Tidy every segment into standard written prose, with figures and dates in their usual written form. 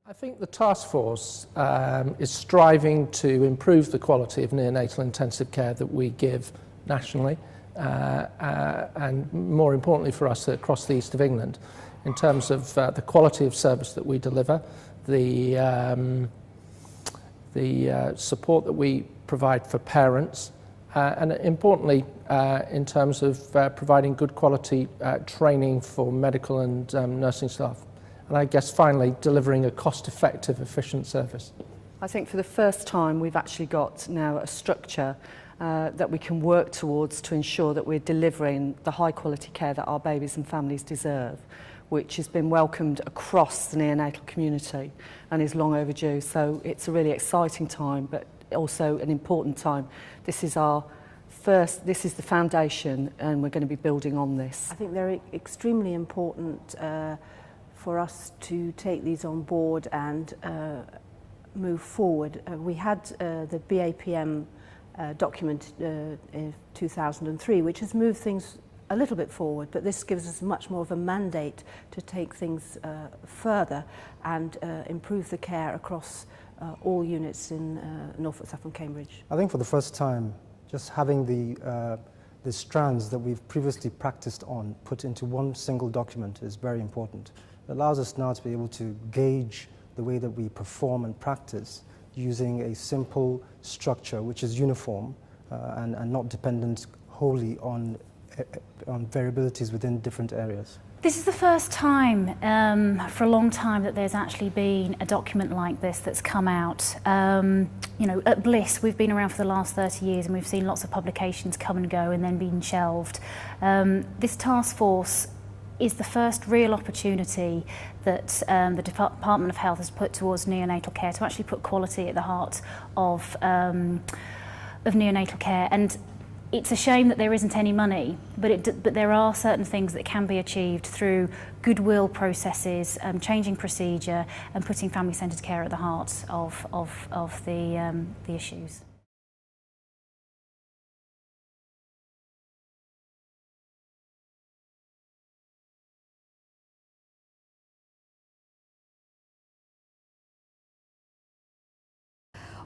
I think the task force is striving to improve the quality of neonatal intensive care that we give nationally and more importantly for us across the east of England in terms of the quality of service that we deliver, the support that we provide for parents and importantly in terms of providing good quality training for medical and nursing staff. And I guess finally delivering a cost-effective, efficient service. I think for the first time we've actually got now a structure that we can work towards to ensure that we're delivering the high quality care that our babies and families deserve, which has been welcomed across the neonatal community and is long overdue. So it's a really exciting time, but also an important time. This is the foundation and we're going to be building on this. I think they're extremely important for us to take these on board and move forward. We had the BAPM document in 2003, which has moved things a little bit forward, but this gives us much more of a mandate to take things further and improve the care across all units in Norfolk, Suffolk and Cambridge. I think for the first time, just having the strands that we've previously practiced on put into one single document is very important. It allows us now to be able to gauge the way that we perform and practice using a simple structure which is uniform and not dependent wholly on variabilities within different areas. This is the first time for a long time that there's actually been a document like this that's come out. You know, at Bliss we've been around for the last 30 years and we've seen lots of publications come and go and then been shelved. This task force is the first real opportunity that the Department of Health has put towards neonatal care to actually put quality at the heart of neonatal care. And it's a shame that there isn't any money, but there are certain things that can be achieved through goodwill processes, changing procedure and putting family-centred care at the heart of the issues.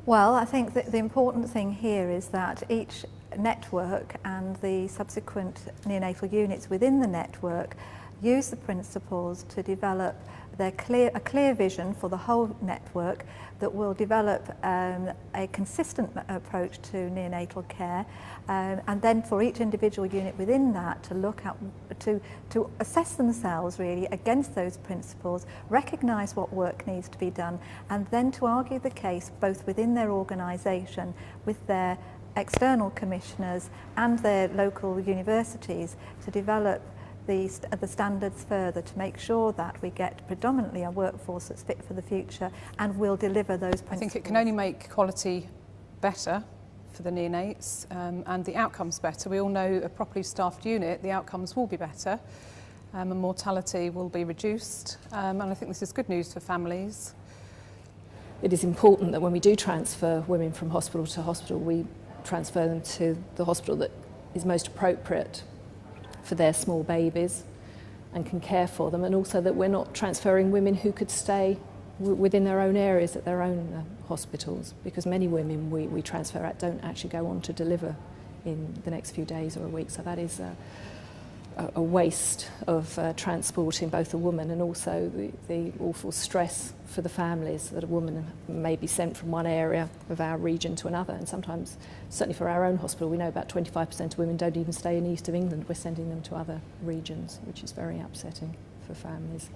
Well, I think that the important thing here is that each network and the subsequent neonatal units within the network use the principles to develop a clear vision for the whole network that will develop a consistent approach to neonatal care and then for each individual unit within that to look at, to assess themselves really against those principles, recognise what work needs to be done and then to argue the case both within their organisation, with their external commissioners and their local universities to develop the standards further to make sure that we get predominantly a workforce that's fit for the future and will deliver those principles. I think it can only make quality better for the neonates and the outcomes better. We all know a properly staffed unit, the outcomes will be better and mortality will be reduced and I think this is good news for families. It is important that when we do transfer women from hospital to hospital, we transfer them to the hospital that is most appropriate for their small babies and can care for them, and also that we're not transferring women who could stay within their own areas at their own hospitals, because many women we transfer out don't actually go on to deliver in the next few days or a week, so that is a waste of transporting both a woman and also the awful stress for the families that a woman may be sent from one area of our region to another, and sometimes, certainly for our own hospital, we know about 25% of women don't even stay in the east of England. We're sending them to other regions, which is very upsetting for families.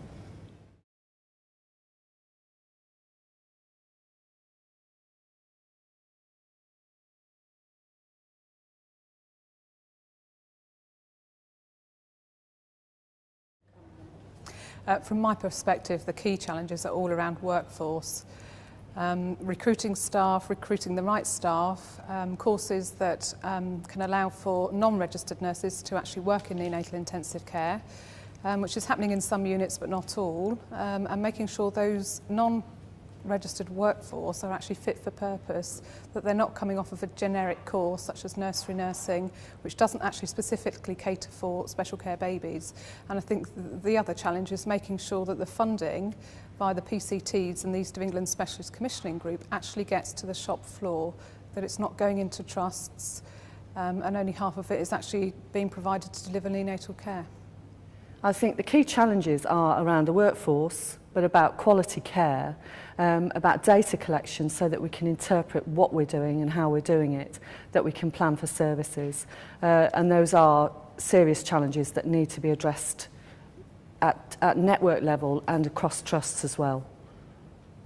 From my perspective, the key challenges are all around workforce. Recruiting staff, recruiting the right staff, courses that can allow for non-registered nurses to actually work in neonatal intensive care, which is happening in some units but not all, and making sure those registered workforce are actually fit for purpose, that they're not coming off of a generic course such as nursery nursing, which doesn't actually specifically cater for special care babies. And I think the other challenge is making sure that the funding via the PCTs and the East of England Specialist Commissioning Group actually gets to the shop floor, that it's not going into trusts, and only half of it is actually being provided to deliver neonatal care. I think the key challenges are around the workforce, but about quality care, about data collection so that we can interpret what we're doing and how we're doing it, that we can plan for services. And those are serious challenges that need to be addressed at network level and across trusts as well.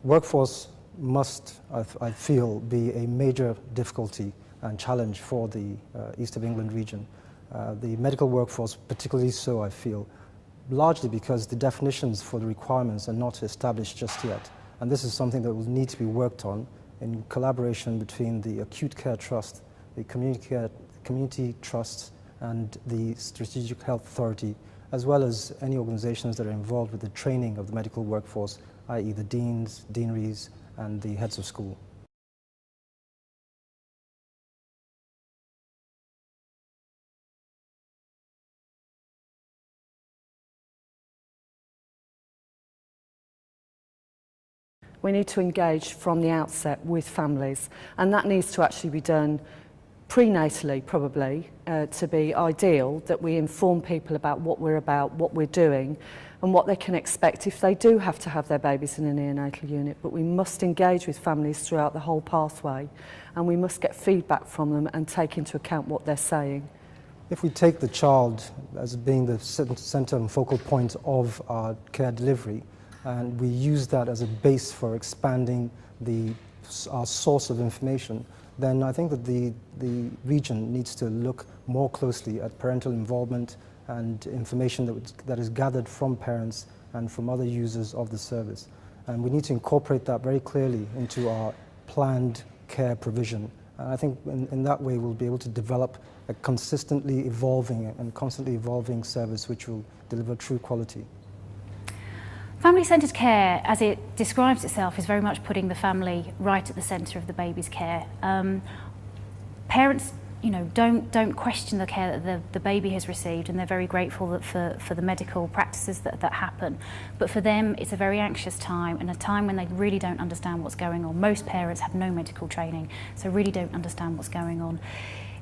Workforce must, I feel, be a major difficulty and challenge for the East of England region. The medical workforce particularly so, I feel, largely because the definitions for the requirements are not established just yet. And this is something that will need to be worked on in collaboration between the acute care trust, the community trusts, and the Strategic Health Authority, as well as any organizations that are involved with the training of the medical workforce, i.e. the deans, deaneries, and the heads of school. We need to engage from the outset with families, and that needs to actually be done prenatally, probably, to be ideal, that we inform people about, what we're doing, and what they can expect if they do have to have their babies in a neonatal unit. But we must engage with families throughout the whole pathway, and we must get feedback from them and take into account what they're saying. If we take the child as being the center and focal point of our care delivery, and we use that as a base for expanding our source of information, then I think that the region needs to look more closely at parental involvement and information that is gathered from parents and from other users of the service. And we need to incorporate that very clearly into our planned care provision. And I think in that way we'll be able to develop a consistently evolving and constantly evolving service which will deliver true quality. Family-centred care, as it describes itself, is very much putting the family right at the centre of the baby's care. Parents, don't question the care that the baby has received, and they're very grateful for the medical practices that happen. But for them, it's a very anxious time, and a time when they really don't understand what's going on. Most parents have no medical training, so really don't understand what's going on.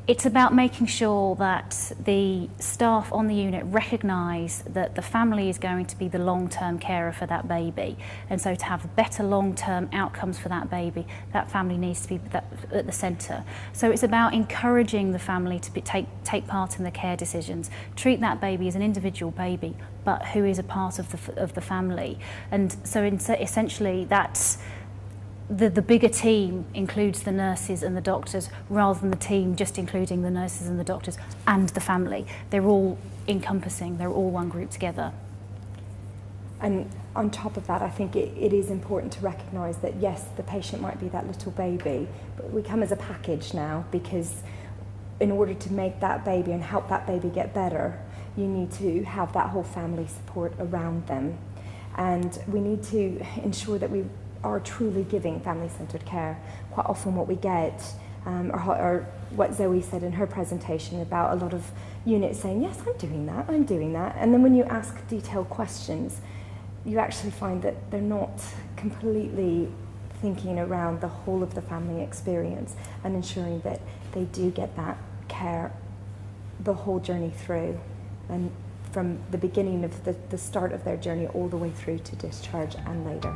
It's about making sure that the staff on the unit recognise that the family is going to be the long-term carer for that baby, and so to have better long-term outcomes for that baby, that family needs to be at the centre. So it's about encouraging the family to take part in the care decisions, treat that baby as an individual baby, but who is a part of the family. And so essentially that's the bigger team includes the nurses and the doctors, rather than the team just including the nurses and the doctors and the family. They're all encompassing, they're all one group together. And on top of that, I think it is important to recognise that yes, the patient might be that little baby, but we come as a package now, because in order to make that baby and help that baby get better, you need to have that whole family support around them. And we need to ensure that we are truly giving family-centred care. Quite often what we get, or what Zoe said in her presentation about a lot of units saying, yes, I'm doing that. And then when you ask detailed questions, you actually find that they're not completely thinking around the whole of the family experience and ensuring that they do get that care the whole journey through, and from the beginning of the start of their journey all the way through to discharge and later.